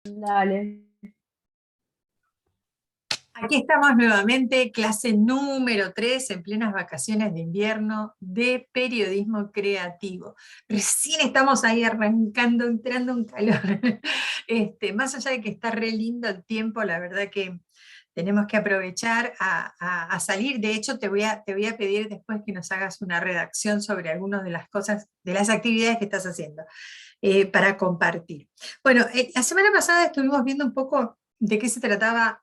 Dale. Aquí estamos nuevamente, clase número 3 en plenas vacaciones de invierno de periodismo creativo. Recién estamos ahí arrancando, entrando en calor. Más allá de que está re lindo el tiempo, la verdad que tenemos que aprovechar a salir. De hecho, te voy a pedir después que nos hagas una redacción sobre algunas de las cosas, de las actividades que estás haciendo, para compartir. Bueno, la semana pasada estuvimos viendo un poco de qué se trataba,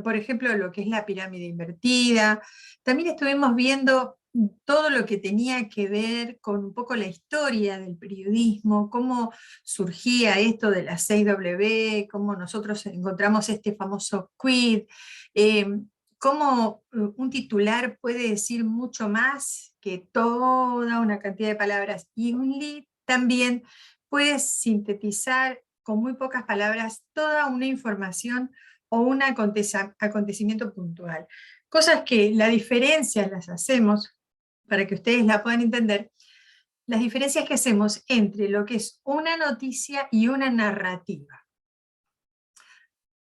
por ejemplo, lo que es la pirámide invertida. También estuvimos viendo todo lo que tenía que ver con un poco la historia del periodismo, cómo surgía esto de la 6W, cómo nosotros encontramos este famoso quid, eh, cómo un titular puede decir mucho más que toda una cantidad de palabras, y un lead también puede sintetizar con muy pocas palabras toda una información o un acontecimiento puntual. Cosas que la diferencia las hacemos, para que ustedes la puedan entender, las diferencias que hacemos entre lo que es una noticia y una narrativa.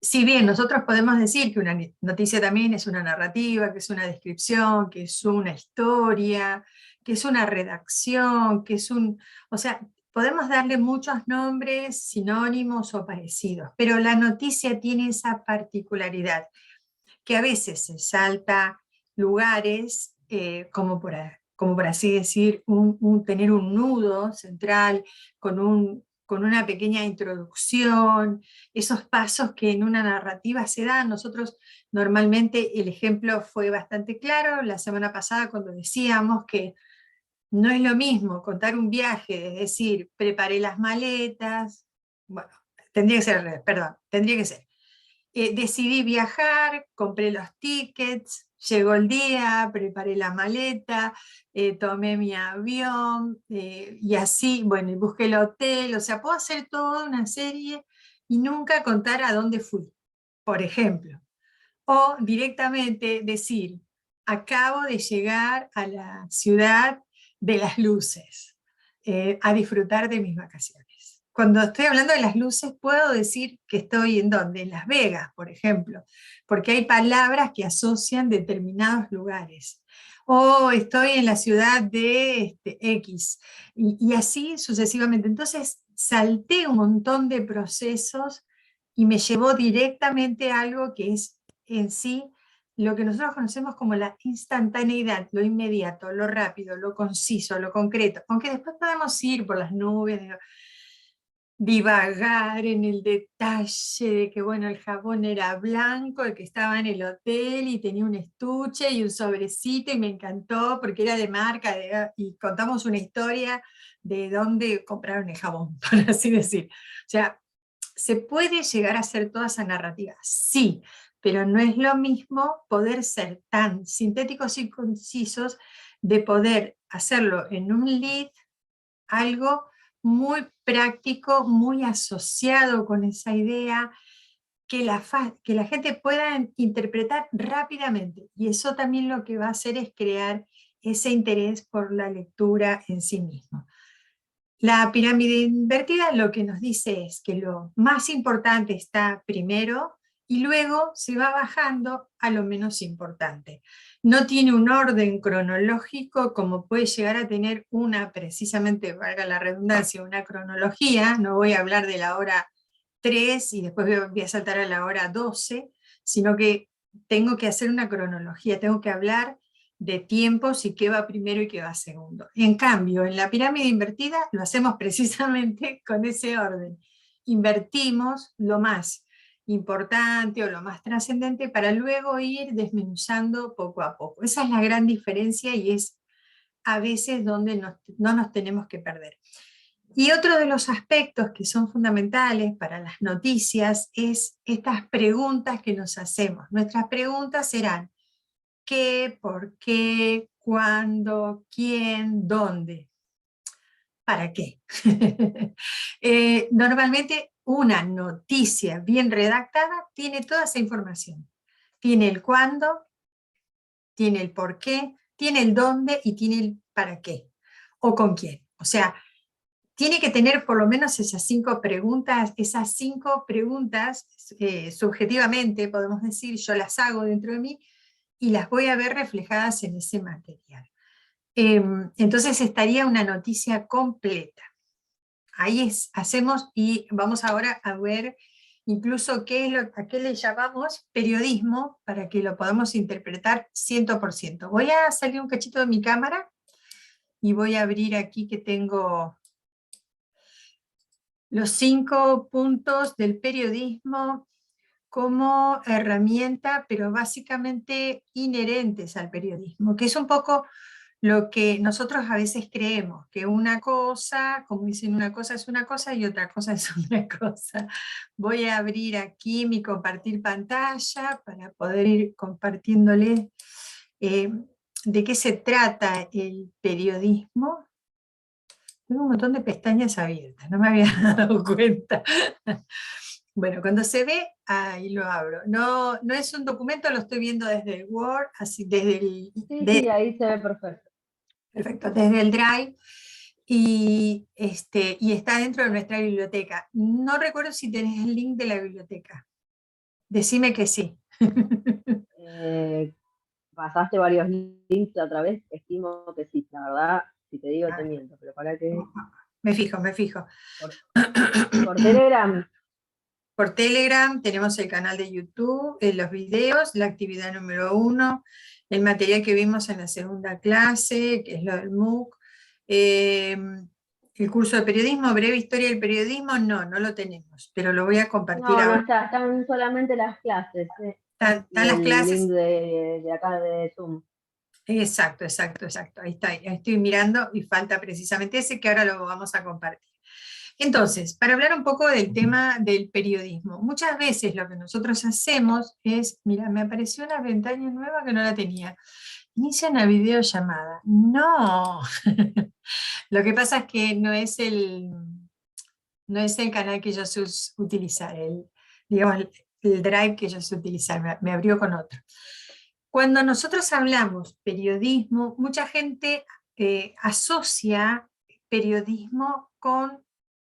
Si bien nosotros podemos decir que una noticia también es una narrativa, que es una descripción, que es una historia, que es una redacción, que es un... O sea, podemos darle muchos nombres, sinónimos o parecidos, pero la noticia tiene esa particularidad, que a veces se salta lugares, como por así decir, tener un nudo central con una pequeña introducción, esos pasos que en una narrativa se dan. Nosotros normalmente el ejemplo fue bastante claro la semana pasada cuando decíamos que no es lo mismo contar un viaje, es decir, preparé las maletas, bueno, tendría que ser al revés, perdón, tendría que ser. Decidí viajar, compré los tickets, llegó el día, preparé la maleta, tomé mi avión, y así, bueno, y busqué el hotel. O sea, puedo hacer toda una serie y nunca contar a dónde fui, por ejemplo. O directamente decir, acabo de llegar a la ciudad de las luces, a disfrutar de mis vacaciones. Cuando estoy hablando de las luces, puedo decir que estoy en dónde, en Las Vegas, por ejemplo, porque hay palabras que asocian determinados lugares. O estoy en la ciudad de X, y así sucesivamente. Entonces, salté un montón de procesos y me llevó directamente a algo que es en sí lo que nosotros conocemos como la instantaneidad, lo inmediato, lo rápido, lo conciso, lo concreto, aunque después podemos ir por las nubes, divagar en el detalle de que, bueno, el jabón era blanco, el que estaba en el hotel y tenía un estuche y un sobrecito y me encantó porque era de marca, y contamos una historia de dónde compraron el jabón, por así decir. O sea, ¿se puede llegar a hacer toda esa narrativa? Sí, pero no es lo mismo poder ser tan sintéticos y concisos, de poder hacerlo en un lead, algo muy práctico, muy asociado con esa idea, que la gente pueda interpretar rápidamente. Y eso también lo que va a hacer es crear ese interés por la lectura en sí mismo. La pirámide invertida lo que nos dice es que lo más importante está primero y luego se va bajando a lo menos importante. No tiene un orden cronológico como puede llegar a tener una, precisamente, valga la redundancia, una cronología. No voy a hablar de la hora 3 y después voy a saltar a la hora 12, sino que tengo que hacer una cronología, tengo que hablar de tiempos y qué va primero y qué va segundo. En cambio, en la pirámide invertida lo hacemos precisamente con ese orden. Invertimos lo más importante o lo más trascendente para luego ir desmenuzando poco a poco. Esa es la gran diferencia y es a veces donde no nos tenemos que perder. Y otro de los aspectos que son fundamentales para las noticias es estas preguntas que nos hacemos. Nuestras preguntas serán: ¿qué? ¿Por qué? ¿Cuándo? ¿Quién? ¿Dónde? ¿Para qué? Normalmente una noticia bien redactada tiene toda esa información. Tiene el cuándo, tiene el por qué, tiene el dónde y tiene el para qué o con quién. O sea, tiene que tener por lo menos esas 5 preguntas, subjetivamente, podemos decir, yo las hago dentro de mí y las voy a ver reflejadas en ese material. Entonces estaría una noticia completa. Ahí hacemos, y vamos ahora a ver incluso a qué le llamamos periodismo, para que lo podamos interpretar 100%. Voy a salir un cachito de mi cámara, y voy a abrir aquí que tengo los 5 puntos del periodismo como herramienta, pero básicamente inherentes al periodismo, que es un poco lo que nosotros a veces creemos, que una cosa, como dicen, una cosa es una cosa y otra cosa es otra cosa. Voy a abrir aquí mi compartir pantalla para poder ir compartiéndoles de qué se trata el periodismo. Tengo un montón de pestañas abiertas, no me había dado cuenta. Bueno, cuando se ve, ahí lo abro. No, no es un documento, lo estoy viendo desde el Word, así desde el, Sí, ahí se ve perfecto. perfecto, desde el Drive, y está dentro de nuestra biblioteca. No recuerdo si tenés el link de la biblioteca. Decime que sí. Pasaste varios links otra vez, estimo que sí, la verdad, si te digo te Ah, miento, pero para que... me fijo, me fijo. Por, por Telegram. Por Telegram tenemos el canal de YouTube, los videos, la actividad número 1, el material que vimos en la segunda clase, que es lo del MOOC, el curso de periodismo, breve historia del periodismo, no lo tenemos, pero lo voy a compartir No, no ahora. está, están solamente las clases, y Están las el link clases. de acá de Zoom. Exacto, exacto, exacto. Ahí está, ahí estoy mirando y falta precisamente ese que ahora lo vamos a compartir. Entonces, para hablar un poco del tema del periodismo, muchas veces lo que nosotros hacemos es, mira, me apareció una ventana nueva que no la tenía. Inicia una videollamada. No, lo que pasa es que no es el canal que yo sé utilizar, digamos, el Drive que yo sé utilizar, me abrió con otro. Cuando nosotros hablamos periodismo, mucha gente asocia periodismo con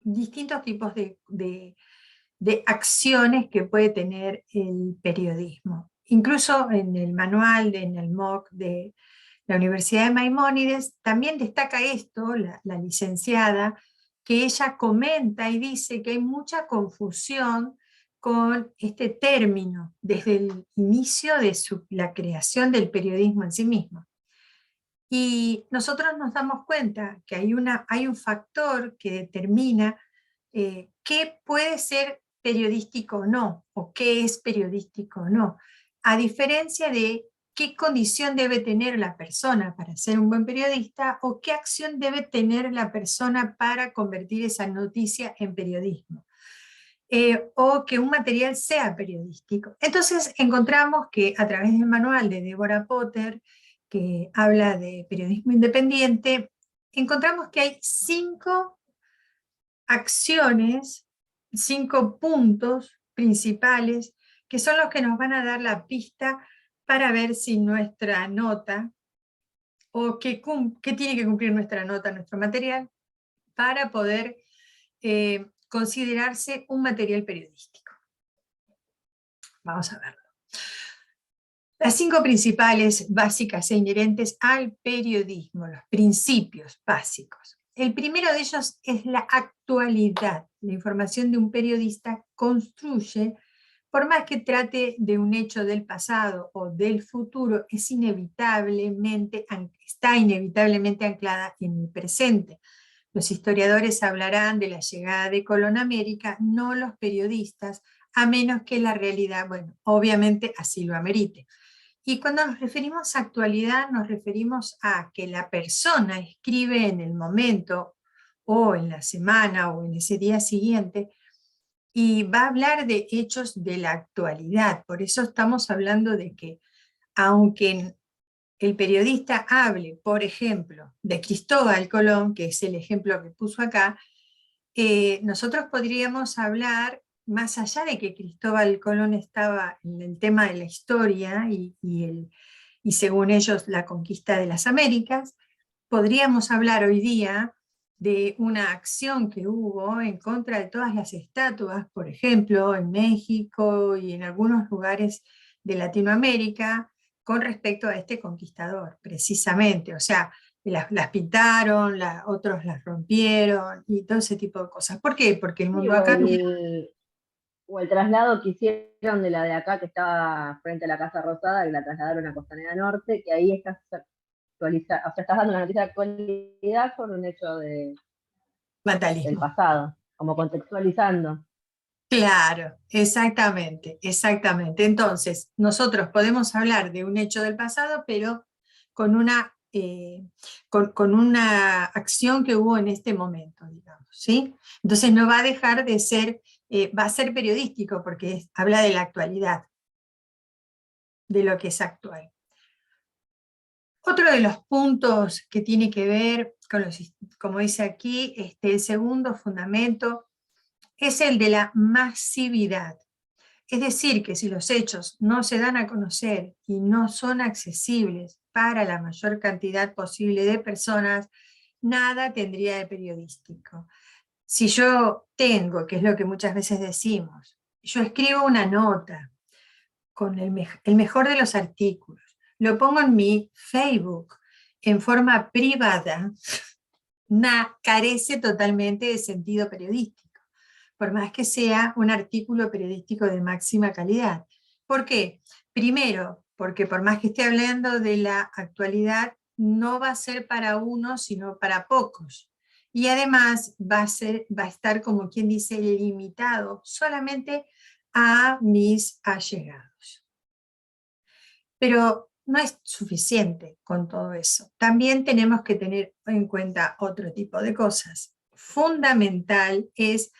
distintos tipos de acciones que puede tener el periodismo. Incluso en el manual, en el MOOC de la Universidad de Maimónides, también destaca esto, la licenciada, que ella comenta y dice que hay mucha confusión con este término desde el inicio de la creación del periodismo en sí mismo. Y nosotros nos damos cuenta que hay un factor que determina qué puede ser periodístico o no, o qué es periodístico o no, a diferencia de qué condición debe tener la persona para ser un buen periodista o qué acción debe tener la persona para convertir esa noticia en periodismo. O que un material sea periodístico. Entonces encontramos que a través del manual de Deborah Potter, que habla de periodismo independiente, encontramos que hay 5 acciones, 5 puntos principales, que son los que nos van a dar la pista para ver si nuestra nota, o qué tiene que cumplir nuestra nota, nuestro material, para poder considerarse un material periodístico. Vamos a verlo. Las 5 principales, básicas e inherentes al periodismo, los principios básicos. El primero de ellos es la actualidad. La información de un periodista construye, por más que trate de un hecho del pasado o del futuro, está inevitablemente anclada en el presente. Los historiadores hablarán de la llegada de Colón a América, no los periodistas, a menos que la realidad, bueno, obviamente así lo amerite. Y cuando nos referimos a actualidad, nos referimos a que la persona escribe en el momento, o en la semana, o en ese día siguiente, y va a hablar de hechos de la actualidad. Por eso estamos hablando de que, aunque el periodista hable, por ejemplo, de Cristóbal Colón, que es el ejemplo que puso acá, nosotros podríamos hablar, más allá de que Cristóbal Colón estaba en el tema de la historia y según ellos la conquista de las Américas, podríamos hablar hoy día de una acción que hubo en contra de todas las estatuas, por ejemplo, en México y en algunos lugares de Latinoamérica, con respecto a este conquistador, precisamente. O sea, las pintaron, otros las rompieron y todo ese tipo de cosas. ¿Por qué? Porque el Sí, mundo ha cambiado. o el traslado que hicieron de la de acá, que estaba frente a la Casa Rosada, que la trasladaron a Costanera Norte, que ahí estás actualizando, o sea, estás dando una noticia de actualidad sobre un hecho del Vandalismo. pasado, como contextualizando. Claro, exactamente, exactamente. Entonces, nosotros podemos hablar de un hecho del pasado, pero con con una acción que hubo en este momento, digamos, ¿sí? Entonces no va a dejar de ser, va a ser periodístico porque habla de la actualidad, de lo que es actual. Otro de los puntos que tiene que ver con como dice aquí, el segundo fundamento es el de la masividad. Es decir, que si los hechos no se dan a conocer y no son accesibles para la mayor cantidad posible de personas, nada tendría de periodístico. Si yo tengo, que es lo que muchas veces decimos, yo escribo una nota con el mejor de los artículos, lo pongo en mi Facebook en forma privada, carece totalmente de sentido periodístico, por más que sea un artículo periodístico de máxima calidad. ¿Por qué? Primero, porque por más que esté hablando de la actualidad, no va a ser para uno, sino para pocos. Y además va a estar, como quien dice, limitado solamente a mis allegados. Pero no es suficiente con todo eso. También tenemos que tener en cuenta otro tipo de cosas. Fundamental es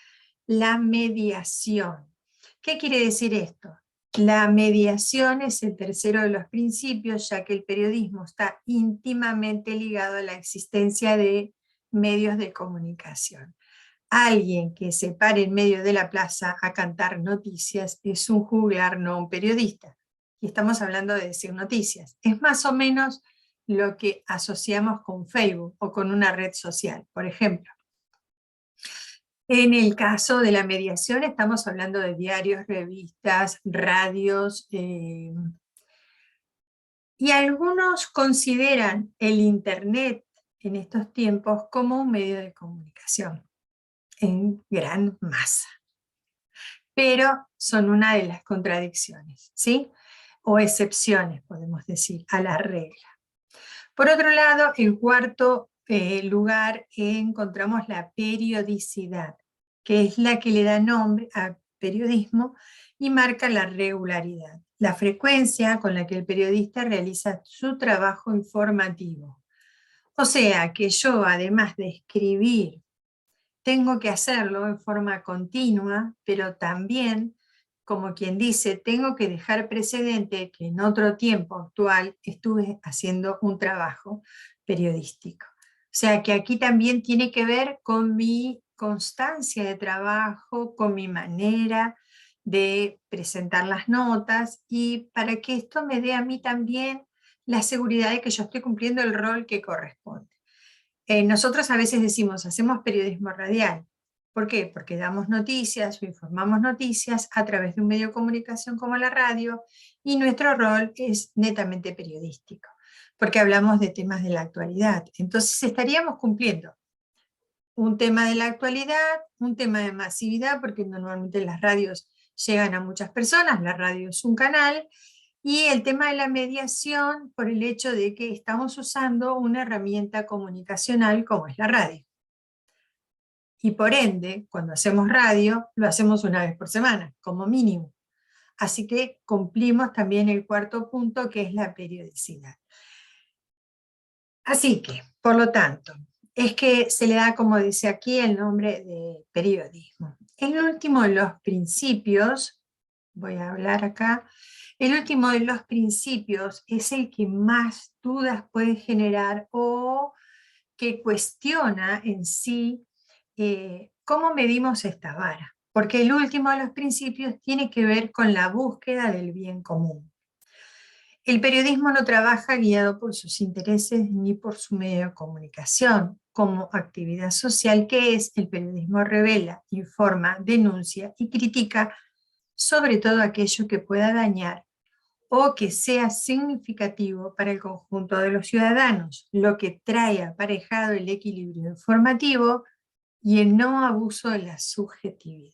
la mediación. ¿Qué quiere decir esto? La mediación es el tercero de los principios, ya que el periodismo está íntimamente ligado a la existencia de medios de comunicación. Alguien que se pare en medio de la plaza a cantar noticias es un juglar, no un periodista. Y estamos hablando de decir noticias. Es más o menos lo que asociamos con Facebook o con una red social, por ejemplo. En el caso de la mediación estamos hablando de diarios, revistas, radios, y algunos consideran el Internet en estos tiempos como un medio de comunicación en gran masa. Pero son una de las contradicciones, ¿sí? O excepciones, podemos decir, a la regla. Por otro lado, en cuarto lugar encontramos la periodicidad, que es la que le da nombre al periodismo y marca la regularidad, la frecuencia con la que el periodista realiza su trabajo informativo. O sea, que yo, además de escribir, tengo que hacerlo en forma continua, pero también, como quien dice, tengo que dejar precedente que en otro tiempo actual estuve haciendo un trabajo periodístico. O sea que aquí también tiene que ver con mi constancia de trabajo, con mi manera de presentar las notas y para que esto me dé a mí también la seguridad de que yo estoy cumpliendo el rol que corresponde. Nosotros a veces decimos, hacemos periodismo radial. ¿Por qué? Porque damos noticias o informamos noticias a través de un medio de comunicación como la radio y nuestro rol es netamente periodístico, porque hablamos de temas de la actualidad. Entonces estaríamos cumpliendo un tema de la actualidad, un tema de masividad, porque normalmente las radios llegan a muchas personas, la radio es un canal, y el tema de la mediación por el hecho de que estamos usando una herramienta comunicacional como es la radio. Y por ende, cuando hacemos radio, lo hacemos una vez por semana, como mínimo. Así que cumplimos también el cuarto punto, que es la periodicidad. Así que, por lo tanto, es que se le da, como dice aquí, el nombre de periodismo. El último de los principios, voy a hablar acá, el último de los principios es el que más dudas puede generar o que cuestiona en sí cómo medimos esta vara. Porque el último de los principios tiene que ver con la búsqueda del bien común. El periodismo no trabaja guiado por sus intereses ni por su medio de comunicación. Como actividad social que es, el periodismo revela, informa, denuncia y critica sobre todo aquello que pueda dañar o que sea significativo para el conjunto de los ciudadanos, lo que trae aparejado el equilibrio informativo y el no abuso de la subjetividad.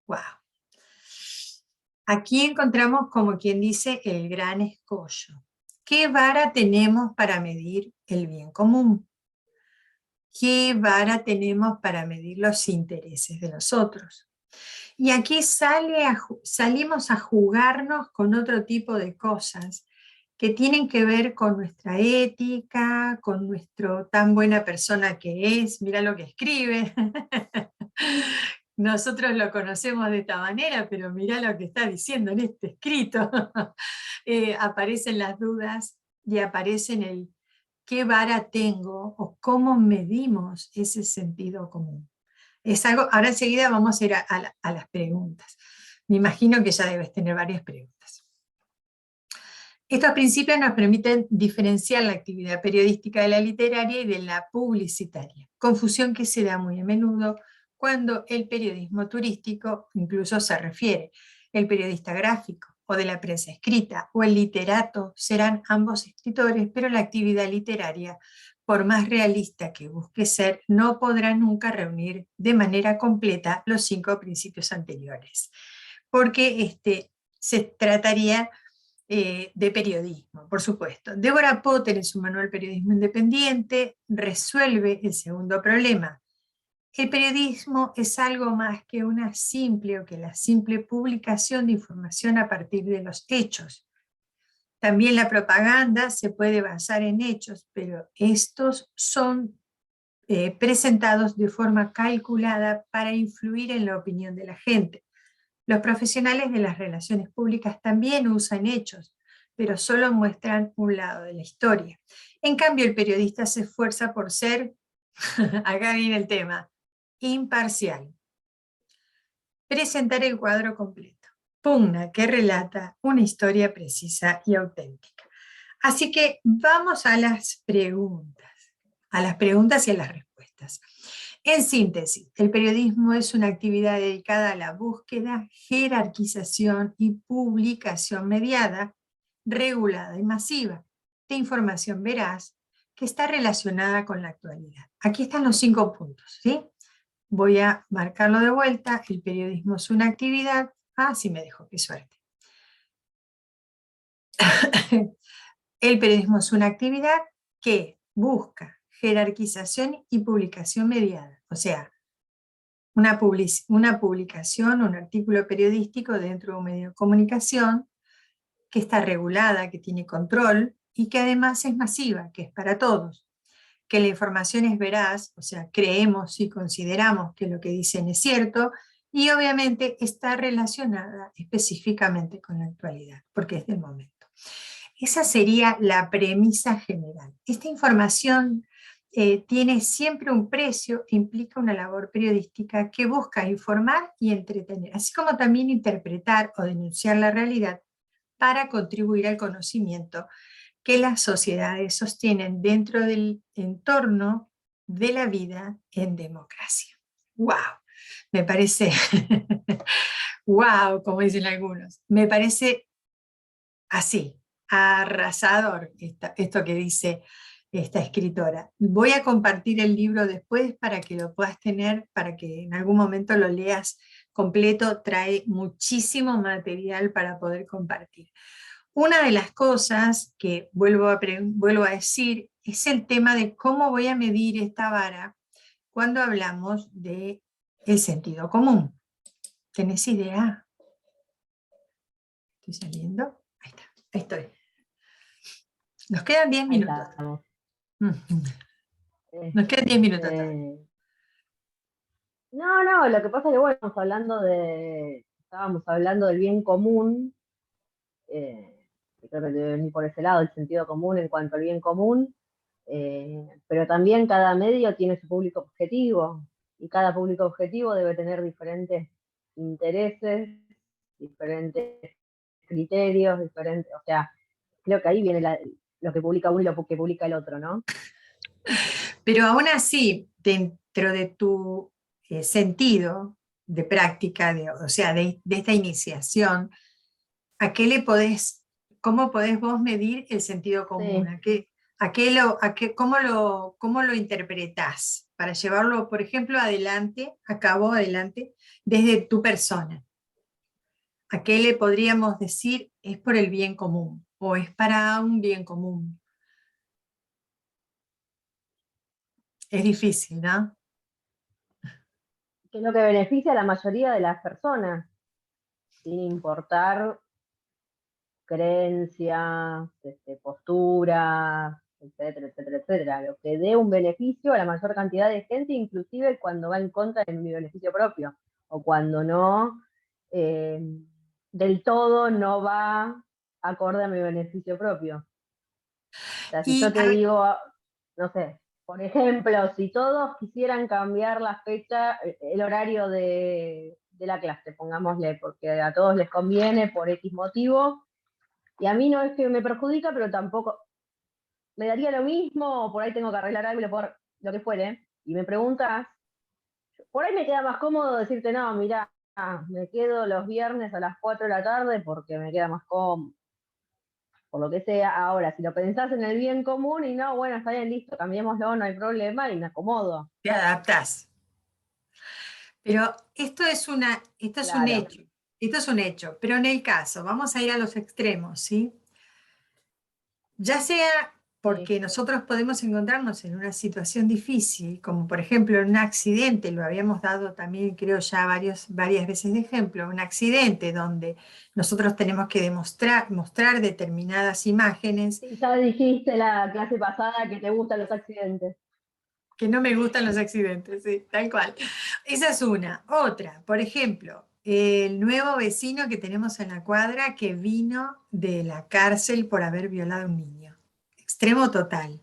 ¡Wow! Aquí encontramos, como quien dice, el gran escollo. ¿Qué vara tenemos para medir el bien común? ¿Qué vara tenemos para medir los intereses de los otros? Y aquí salimos a jugarnos con otro tipo de cosas que tienen que ver con nuestra ética, con nuestro tan buena persona que es, mira lo que escribe. Nosotros lo conocemos de esta manera, pero mira lo que está diciendo en este escrito. Aparecen las dudas y aparecen el qué vara tengo o cómo medimos ese sentido común. Es algo, ahora enseguida vamos a ir a las preguntas. Me imagino que ya debes tener varias preguntas. Estos principios nos permiten diferenciar la actividad periodística de la literaria y de la publicitaria, confusión que se da muy a menudo cuando el periodismo turístico incluso se refiere. El periodista gráfico o de la prensa escrita o el literato serán ambos escritores, pero la actividad literaria, por más realista que busque ser, no podrá nunca reunir de manera completa los 5 principios anteriores, porque se trataría de periodismo, por supuesto. Deborah Potter, en su manual Periodismo Independiente, resuelve el segundo problema. El periodismo es algo más que una simple o que la simple publicación de información a partir de los hechos. También la propaganda se puede basar en hechos, pero estos son presentados de forma calculada para influir en la opinión de la gente. Los profesionales de las relaciones públicas también usan hechos, pero solo muestran un lado de la historia. En cambio, el periodista se esfuerza por ser, acá viene el tema, imparcial. Presentar el cuadro completo. Pugna que relata una historia precisa y auténtica. Así que vamos a las preguntas y a las respuestas. En síntesis, el periodismo es una actividad dedicada a la búsqueda, jerarquización y publicación mediada, regulada y masiva de información veraz que está relacionada con la actualidad. Aquí están los 5 puntos, ¿sí? Voy a marcarlo de vuelta. El periodismo es una actividad. Ah, sí me dejó, qué suerte. El periodismo es una actividad que busca jerarquización y publicación mediada. O sea, una publicación, un artículo periodístico dentro de un medio de comunicación que está regulada, que tiene control y que además es masiva, que es para todos. Que la información es veraz, o sea, creemos y consideramos que lo que dicen es cierto, y obviamente está relacionada específicamente con la actualidad, porque es del momento. Esa sería la premisa general. Esta información tiene siempre un precio, implica una labor periodística que busca informar y entretener, así como también interpretar o denunciar la realidad para contribuir al conocimiento que las sociedades sostienen dentro del entorno de la vida en democracia. ¡Wow! Me parece, wow, como dicen algunos, me parece así, arrasador esto que dice esta escritora. Voy a compartir el libro después para que lo puedas tener, para que en algún momento lo leas completo, trae muchísimo material para poder compartir. Una de las cosas que vuelvo a decir es el tema de cómo voy a medir esta vara cuando hablamos de el sentido común. ¿Tenés idea? ¿Estoy saliendo? Ahí está, ahí estoy. Nos quedan 10 minutos. Nos quedan 10 minutos todavía. No, lo que pasa es que bueno, estábamos hablando del bien común, creo que debe venir por ese lado, el sentido común en cuanto al bien común, pero también cada medio tiene su público objetivo, y cada público objetivo debe tener diferentes intereses, diferentes criterios, diferentes, o sea, creo que ahí viene lo que publica uno y lo que publica el otro, ¿no? Pero aún así, dentro de tu sentido de práctica, o sea, de esta iniciación, ¿a qué le podés, cómo podés vos medir el sentido común? Sí. ¿Cómo lo interpretás para llevarlo, por ejemplo, adelante, a cabo, adelante, desde tu persona? ¿A qué le podríamos decir es por el bien común o es para un bien común? Es difícil, ¿no? Que es lo que beneficia a la mayoría de las personas, sin importar creencias, posturas, etcétera, etcétera, etcétera. Lo que dé un beneficio a la mayor cantidad de gente, inclusive cuando va en contra de mi beneficio propio, o cuando no, eh, del todo no va acorde a mi beneficio propio. O sea, si Y yo te digo, no sé, por ejemplo, si todos quisieran cambiar la fecha, el horario de la clase, pongámosle, porque a todos les conviene por X motivo, y a mí no es que me perjudica, pero tampoco me daría lo mismo, o por ahí tengo que arreglar algo, por lo que fuere, y me preguntas, por ahí me queda más cómodo decirte, no, mira, me quedo los viernes a las 4 de la tarde porque me queda más cómodo, por lo que sea. Ahora, si lo pensás en el bien común y no, bueno, está bien, listo, cambiémoslo, no hay problema y me acomodo. te adaptás. Pero esto es un Claro. hecho, esto es un hecho, pero en el caso, vamos a ir a los extremos, ¿sí? Ya sea Sí. porque nosotros podemos encontrarnos en una situación difícil, como por ejemplo en un accidente, lo habíamos dado también creo ya varias veces de ejemplo, un accidente donde nosotros tenemos que mostrar determinadas imágenes. Sí, ya dijiste la clase pasada que te gustan los accidentes. Que no me gustan los accidentes, sí, tal cual. Esa es una. Otra, por ejemplo, el nuevo vecino que tenemos en la cuadra que vino de la cárcel por haber violado a un niño. Extremo total.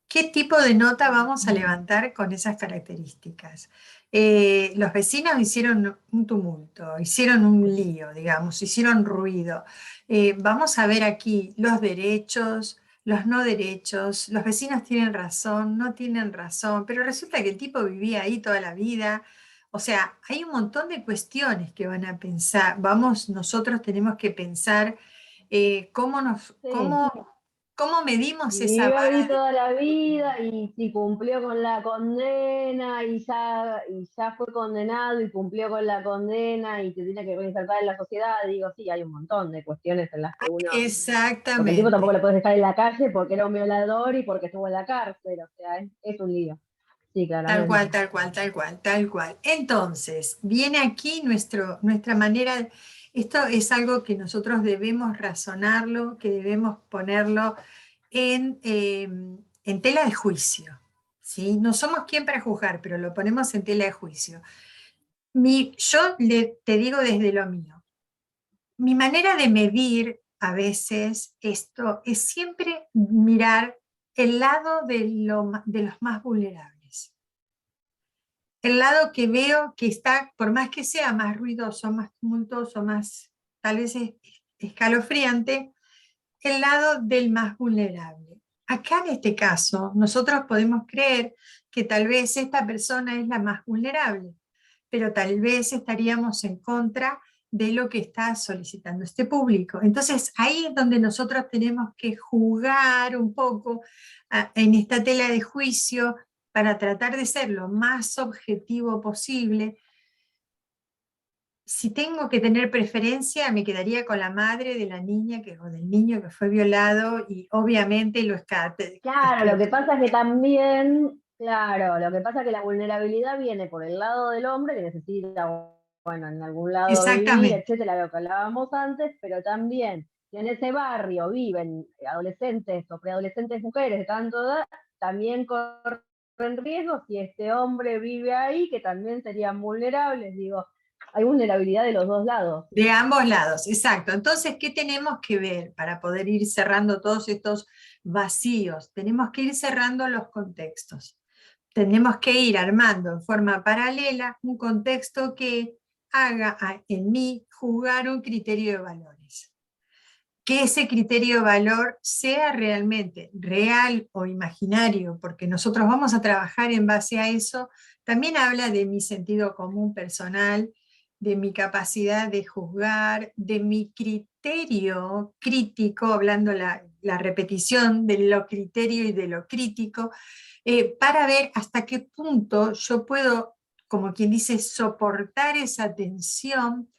¿Qué tipo de nota vamos a levantar con esas características? Los vecinos hicieron un tumulto, hicieron un lío, digamos, hicieron ruido. Vamos a ver aquí los derechos, los no derechos, los vecinos tienen razón, no tienen razón, pero resulta que el tipo vivía ahí toda la vida. O sea, hay un montón de cuestiones que van a pensar. Nosotros tenemos que pensar cómo Sí. cómo medimos Y esa vivió ahí vara de... toda la vida y si cumplió con la condena y ya fue condenado y cumplió con la condena y te tiene que reinsertar en la sociedad, digo, sí, hay un montón de cuestiones en las que uno, porque el tipo tampoco Exactamente, lo puedes dejar en la calle porque era un violador y porque estuvo en la cárcel, o sea, es un lío. Sí, tal claramente. cual, tal cual, tal cual, tal cual. Entonces, viene aquí nuestra manera, esto es algo que nosotros debemos razonarlo, que debemos ponerlo en tela de juicio, ¿sí? No somos quien para juzgar, pero lo ponemos en tela de juicio. Te digo desde lo mío, mi manera de medir a veces esto es siempre mirar el lado de los más vulnerables. El lado que veo que está, por más que sea más ruidoso, más tumultuoso, más tal vez escalofriante, el lado del más vulnerable. Acá en este caso, nosotros podemos creer que tal vez esta persona es la más vulnerable, pero tal vez estaríamos en contra de lo que está solicitando este público. Entonces, ahí es donde nosotros tenemos que jugar un poco en esta tela de juicio para tratar de ser lo más objetivo posible. Si tengo que tener preferencia, me quedaría con la madre de la niña o del niño que fue violado y obviamente Claro, lo que pasa es que también, claro, lo que pasa es que la vulnerabilidad viene por el lado del hombre que necesita, bueno, en algún lado vivir, exactamente, etcétera, lo que hablábamos antes, pero también si en ese barrio viven adolescentes o preadolescentes mujeres de tanto edad, también corren riesgo si este hombre vive ahí, que también serían vulnerables, digo, hay vulnerabilidad de los dos lados. de ambos lados, exacto. Entonces, ¿qué tenemos que ver para poder ir cerrando todos estos vacíos? Tenemos que ir cerrando los contextos. Tenemos que ir armando en forma paralela un contexto que haga en mí jugar un criterio de valores. que ese criterio de valor sea realmente real o imaginario, porque nosotros vamos a trabajar en base a eso, también habla de mi sentido común personal, de mi capacidad de juzgar, de mi criterio crítico, hablando la repetición de lo criterio y de lo crítico, para ver hasta qué punto yo puedo, como quien dice, soportar esa tensión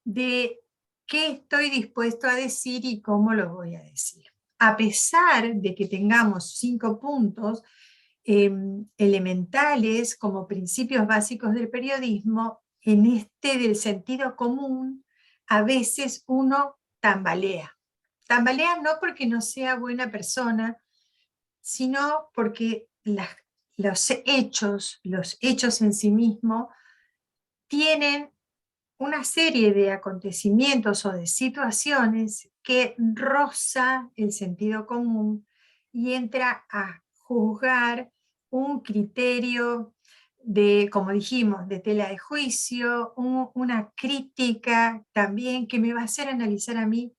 de qué estoy dispuesto a decir y cómo lo voy a decir. A pesar de que tengamos 5 puntos elementales como principios básicos del periodismo, en este del sentido común, a veces uno tambalea. Tambalea no porque no sea buena persona, sino porque los hechos en sí mismos tienen una serie de acontecimientos o de situaciones que roza el sentido común y entra a juzgar un criterio de, como dijimos, de tela de juicio, una crítica también que me va a hacer analizar a mí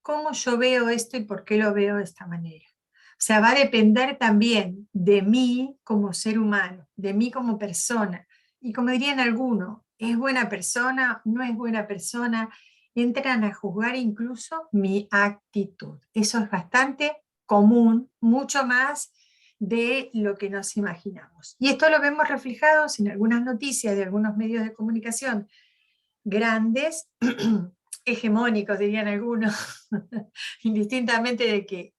cómo yo veo esto y por qué lo veo de esta manera. O sea, va a depender también de mí como ser humano, de mí como persona. Y como dirían algunos, ¿es buena persona? ¿No es buena persona? Entran a juzgar incluso mi actitud. Eso es bastante común, mucho más de lo que nos imaginamos. Y esto lo vemos reflejados en algunas noticias de algunos medios de comunicación grandes, hegemónicos dirían algunos, indistintamente de que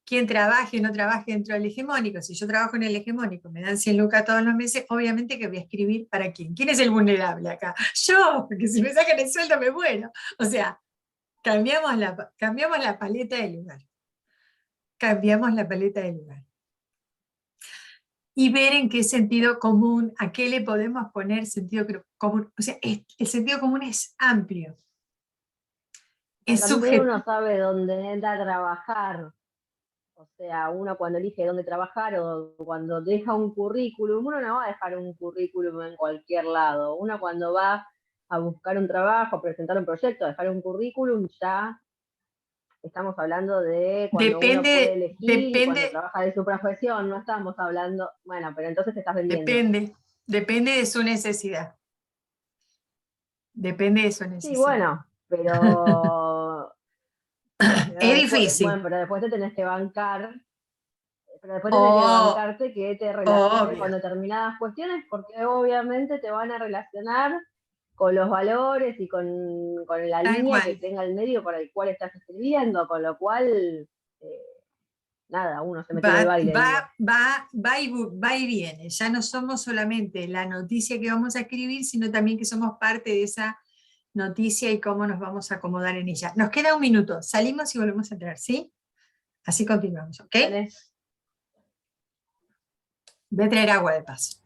quien trabaje o no trabaje dentro del hegemónico. Si yo trabajo en el hegemónico, me dan 100 lucas todos los meses, obviamente que voy a escribir para quién. ¿Quién es el vulnerable acá? Yo, porque si me sacan el sueldo me muero. O sea, cambiamos la paleta del lugar. Cambiamos la paleta del lugar. Y ver en qué sentido común, a qué le podemos poner sentido común. O sea, el sentido común es amplio. Es También subjetivo. uno sabe dónde entra a trabajar. O sea, uno cuando elige dónde trabajar o cuando deja un currículum, uno no va a dejar un currículum en cualquier lado. Uno cuando va a buscar un trabajo, a presentar un proyecto, a dejar un currículum, ya estamos hablando de cuando uno puede elegir y cuando Depende, trabaja de su profesión, no estamos hablando, bueno, pero entonces te estás vendiendo. depende de su necesidad. Depende de su Sí, necesidad. bueno, pero, Es después, bueno, difícil. pero después te tenés que bancar, pero después tenés que Oh, bancarte que te relaciones con obvio. determinadas cuestiones, porque obviamente te van a relacionar con los valores y con la Tal línea que cual. tenga el medio por el cual estás escribiendo, con lo cual, nada, uno se mete en el baile, digo. Va y viene. Ya no somos solamente la noticia que vamos a escribir, sino también que somos parte de esa noticia y cómo nos vamos a acomodar en ella. Nos queda un minuto. Salimos y volvemos a entrar, ¿sí? Así continuamos, ¿ok? Dale. Voy a traer agua de paso.